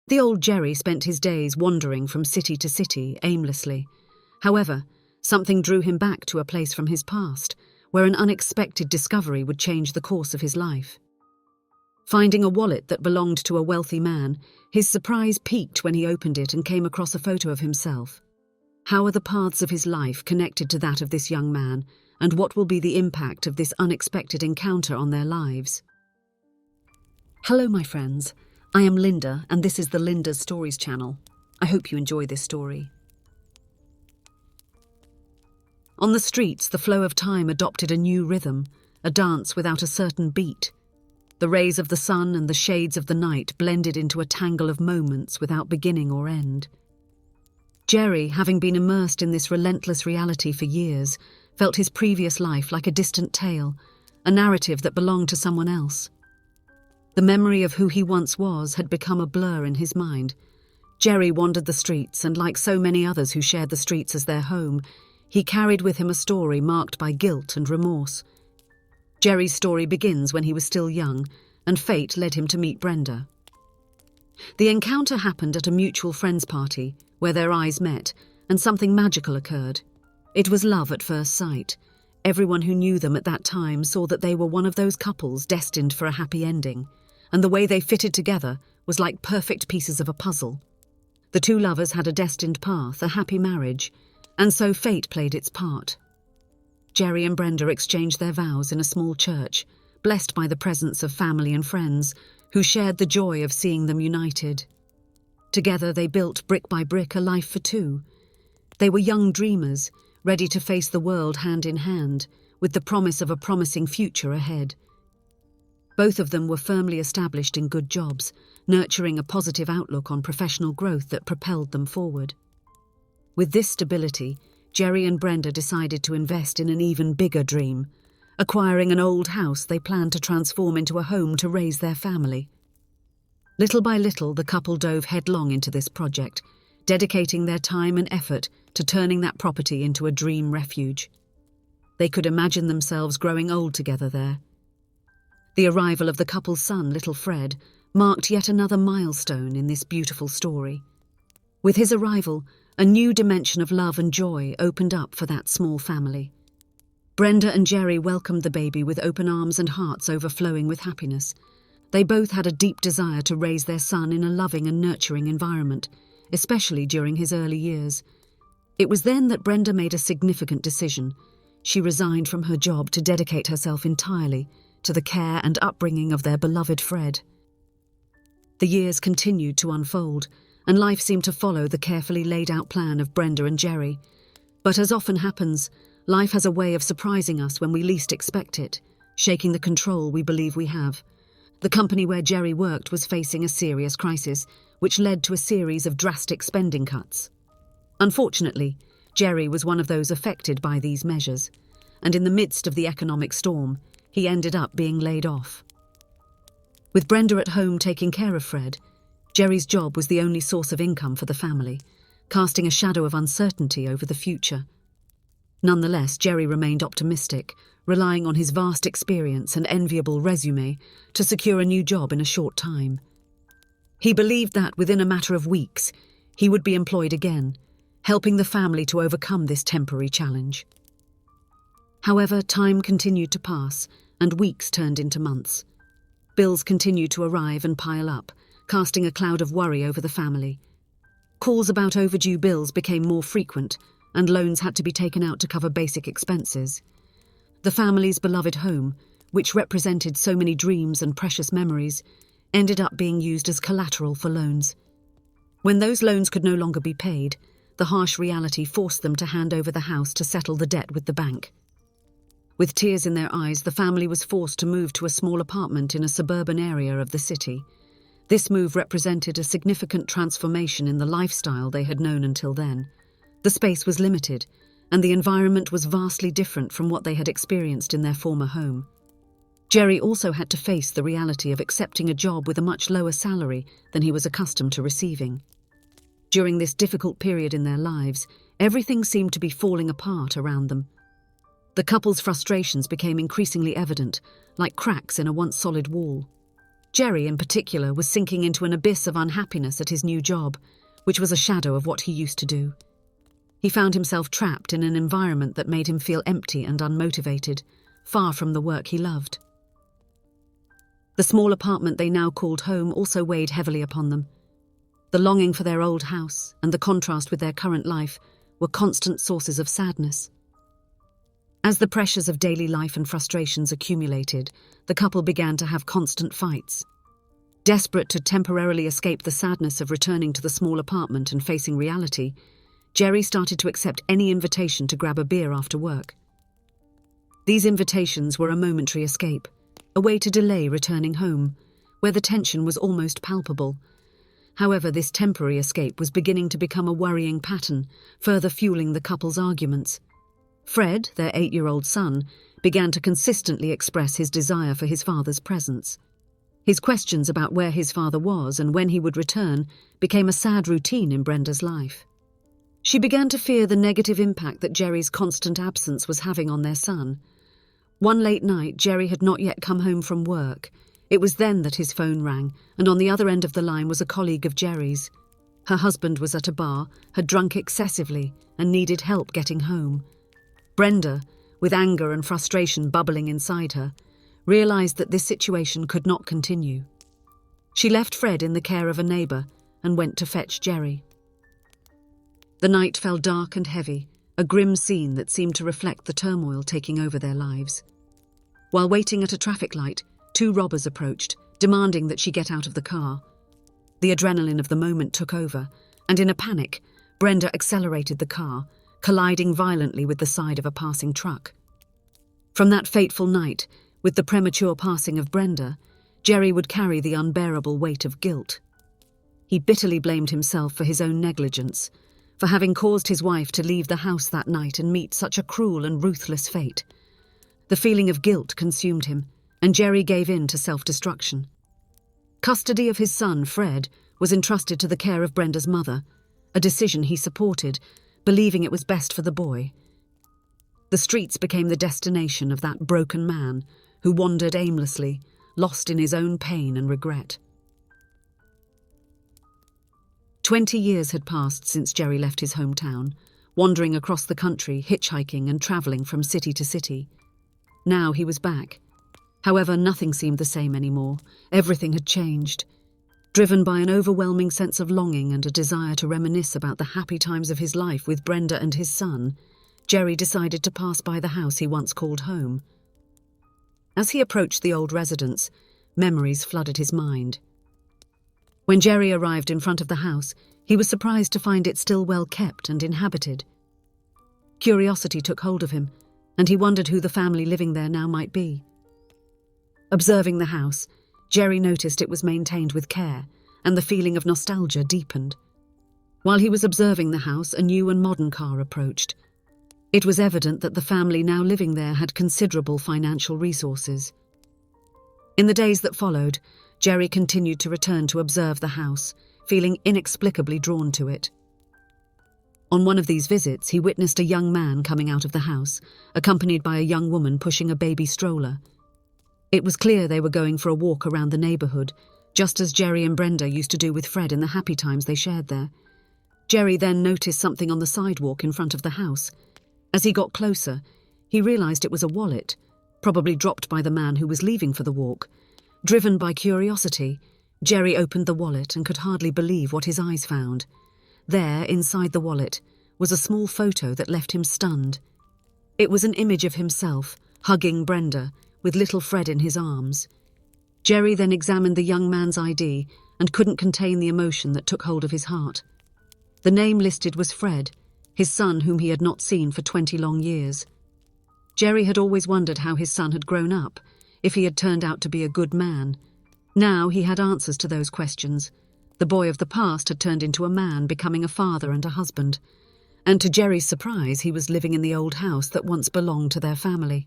The old Jerry spent his days wandering from city to city aimlessly. However, something drew him back to a place from his past, where an unexpected discovery would change the course of his life. Finding a wallet that belonged to a wealthy man, his surprise peaked when he opened it and came across a photo of himself. How are the paths of his life connected to that of this young man, and what will be the impact of this unexpected encounter on their lives? Hello, my friends. I am Linda, and this is the Linda's Stories channel. I hope you enjoy this story. On the streets, the flow of time adopted a new rhythm, a dance without a certain beat. The rays of the sun and the shades of the night blended into a tangle of moments without beginning or end. Jerry, having been immersed in this relentless reality for years, felt his previous life like a distant tale, a narrative that belonged to someone else. The memory of who he once was had become a blur in his mind. Jerry wandered the streets, and like so many others who shared the streets as their home, he carried with him a story marked by guilt and remorse. Jerry's story begins when he was still young, and fate led him to meet Brenda. The encounter happened at a mutual friends' party, where their eyes met, and something magical occurred. It was love at first sight. Everyone who knew them at that time saw that they were one of those couples destined for a happy ending, and the way they fitted together was like perfect pieces of a puzzle. The two lovers had a destined path, a happy marriage, and so fate played its part. Jerry and Brenda exchanged their vows in a small church, blessed by the presence of family and friends who shared the joy of seeing them united. Together they built brick by brick a life for two. They were young dreamers, ready to face the world hand in hand, with the promise of a promising future ahead. Both of them were firmly established in good jobs, nurturing a positive outlook on professional growth that propelled them forward. With this stability, Jerry and Brenda decided to invest in an even bigger dream, acquiring an old house they planned to transform into a home to raise their family. Little by little, the couple dove headlong into this project, dedicating their time and effort to turning that property into a dream refuge. They could imagine themselves growing old together there. The arrival of the couple's son, little Fred, marked yet another milestone in this beautiful story. With his arrival, a new dimension of love and joy opened up for that small family. Brenda and Jerry welcomed the baby with open arms and hearts overflowing with happiness. They both had a deep desire to raise their son in a loving and nurturing environment, especially during his early years. It was then that Brenda made a significant decision. She resigned from her job to dedicate herself entirely to the care and upbringing of their beloved Fred. The years continued to unfold, and life seemed to follow the carefully laid-out plan of Brenda and Jerry. But as often happens, life has a way of surprising us when we least expect it, shaking the control we believe we have. The company where Jerry worked was facing a serious crisis, which led to a series of drastic spending cuts. Unfortunately, Jerry was one of those affected by these measures, and in the midst of the economic storm, he ended up being laid off. With Brenda at home taking care of Fred, Jerry's job was the only source of income for the family, casting a shadow of uncertainty over the future. Nonetheless, Jerry remained optimistic, relying on his vast experience and enviable resume to secure a new job in a short time. He believed that within a matter of weeks, he would be employed again, helping the family to overcome this temporary challenge. However, time continued to pass, and weeks turned into months. Bills continued to arrive and pile up, casting a cloud of worry over the family. Calls about overdue bills became more frequent, and loans had to be taken out to cover basic expenses. The family's beloved home, which represented so many dreams and precious memories, ended up being used as collateral for loans. When those loans could no longer be paid, the harsh reality forced them to hand over the house to settle the debt with the bank. With tears in their eyes, the family was forced to move to a small apartment in a suburban area of the city. This move represented a significant transformation in the lifestyle they had known until then. The space was limited, and the environment was vastly different from what they had experienced in their former home. Jerry also had to face the reality of accepting a job with a much lower salary than he was accustomed to receiving. During this difficult period in their lives, everything seemed to be falling apart around them. The couple's frustrations became increasingly evident, like cracks in a once solid wall. Jerry, in particular, was sinking into an abyss of unhappiness at his new job, which was a shadow of what he used to do. He found himself trapped in an environment that made him feel empty and unmotivated, far from the work he loved. The small apartment they now called home also weighed heavily upon them. The longing for their old house and the contrast with their current life were constant sources of sadness. As the pressures of daily life and frustrations accumulated, the couple began to have constant fights. Desperate to temporarily escape the sadness of returning to the small apartment and facing reality, Jerry started to accept any invitation to grab a beer after work. These invitations were a momentary escape, a way to delay returning home, where the tension was almost palpable. However, this temporary escape was beginning to become a worrying pattern, further fueling the couple's arguments. Fred, their 8-year-old son, began to consistently express his desire for his father's presence. His questions about where his father was and when he would return became a sad routine in Brenda's life. She began to fear the negative impact that Jerry's constant absence was having on their son. One late night, Jerry had not yet come home from work. It was then that his phone rang, and on the other end of the line was a colleague of Jerry's. Her husband was at a bar, had drunk excessively, and needed help getting home. Brenda, with anger and frustration bubbling inside her, realized that this situation could not continue. She left Fred in the care of a neighbor and went to fetch Jerry. The night fell dark and heavy, a grim scene that seemed to reflect the turmoil taking over their lives. While waiting at a traffic light, 2 robbers approached, demanding that she get out of the car. The adrenaline of the moment took over, and in a panic, Brenda accelerated the car, colliding violently with the side of a passing truck. From that fateful night, with the premature passing of Brenda, Jerry would carry the unbearable weight of guilt. He bitterly blamed himself for his own negligence, for having caused his wife to leave the house that night and meet such a cruel and ruthless fate. The feeling of guilt consumed him, and Jerry gave in to self-destruction. Custody of his son, Fred, was entrusted to the care of Brenda's mother, a decision he supported, believing it was best for the boy. The streets became the destination of that broken man who wandered aimlessly, lost in his own pain and regret. 20 years had passed since Jerry left his hometown, wandering across the country, hitchhiking and travelling from city to city. Now he was back. However, nothing seemed the same anymore. Everything had changed. Driven by an overwhelming sense of longing and a desire to reminisce about the happy times of his life with Brenda and his son, Jerry decided to pass by the house he once called home. As he approached the old residence, memories flooded his mind. When Jerry arrived in front of the house, he was surprised to find it still well kept and inhabited. Curiosity took hold of him, and he wondered who the family living there now might be. Observing the house, Jerry noticed it was maintained with care, and the feeling of nostalgia deepened. While he was observing the house, a new and modern car approached. It was evident that the family now living there had considerable financial resources. In the days that followed, Jerry continued to return to observe the house, feeling inexplicably drawn to it. On one of these visits, he witnessed a young man coming out of the house, accompanied by a young woman pushing a baby stroller. It was clear they were going for a walk around the neighbourhood, just as Jerry and Brenda used to do with Fred in the happy times they shared there. Jerry then noticed something on the sidewalk in front of the house. As he got closer, he realised it was a wallet, probably dropped by the man who was leaving for the walk. Driven by curiosity, Jerry opened the wallet and could hardly believe what his eyes found. There, inside the wallet, was a small photo that left him stunned. It was an image of himself, hugging Brenda, with little Fred in his arms. Jerry then examined the young man's ID and couldn't contain the emotion that took hold of his heart. The name listed was Fred, his son whom he had not seen for 20 long years. Jerry had always wondered how his son had grown up, if he had turned out to be a good man. Now he had answers to those questions. The boy of the past had turned into a man, becoming a father and a husband. And to Jerry's surprise, he was living in the old house that once belonged to their family.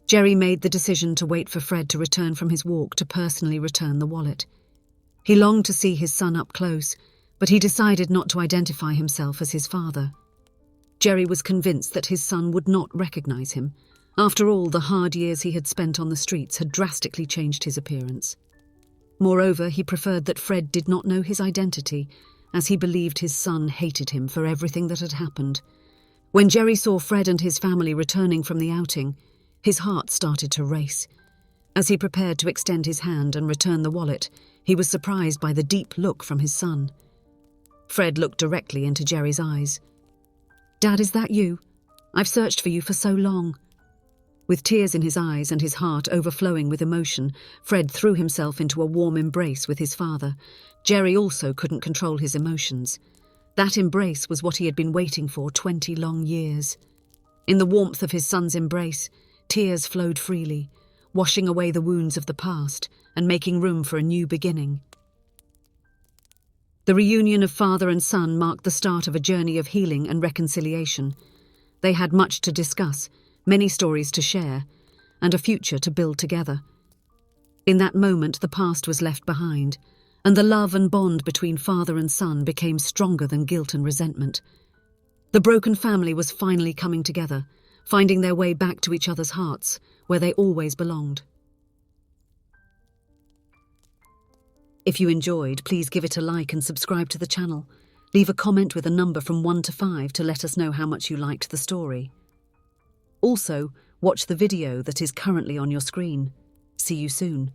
Jerry made the decision to wait for Fred to return from his walk to personally return the wallet. He longed to see his son up close, but he decided not to identify himself as his father. Jerry was convinced that his son would not recognize him, After all, the hard years he had spent on the streets had drastically changed his appearance. Moreover, he preferred that Fred did not know his identity, as he believed his son hated him for everything that had happened. When Jerry saw Fred and his family returning from the outing, his heart started to race. As he prepared to extend his hand and return the wallet, he was surprised by the deep look from his son. Fred looked directly into Jerry's eyes. "Dad, is that you? I've searched for you for so long." With tears in his eyes and his heart overflowing with emotion, Fred threw himself into a warm embrace with his father. Jerry also couldn't control his emotions. That embrace was what he had been waiting for 20 long years. In the warmth of his son's embrace, tears flowed freely, washing away the wounds of the past and making room for a new beginning. The reunion of father and son marked the start of a journey of healing and reconciliation. They had much to discuss, many stories to share, and a future to build together. In that moment, the past was left behind, and the love and bond between father and son became stronger than guilt and resentment. The broken family was finally coming together, finding their way back to each other's hearts, where they always belonged. If you enjoyed, please give it a like and subscribe to the channel. Leave a comment with a number from 1 to 5 to let us know how much you liked the story. Also, watch the video that is currently on your screen. See you soon.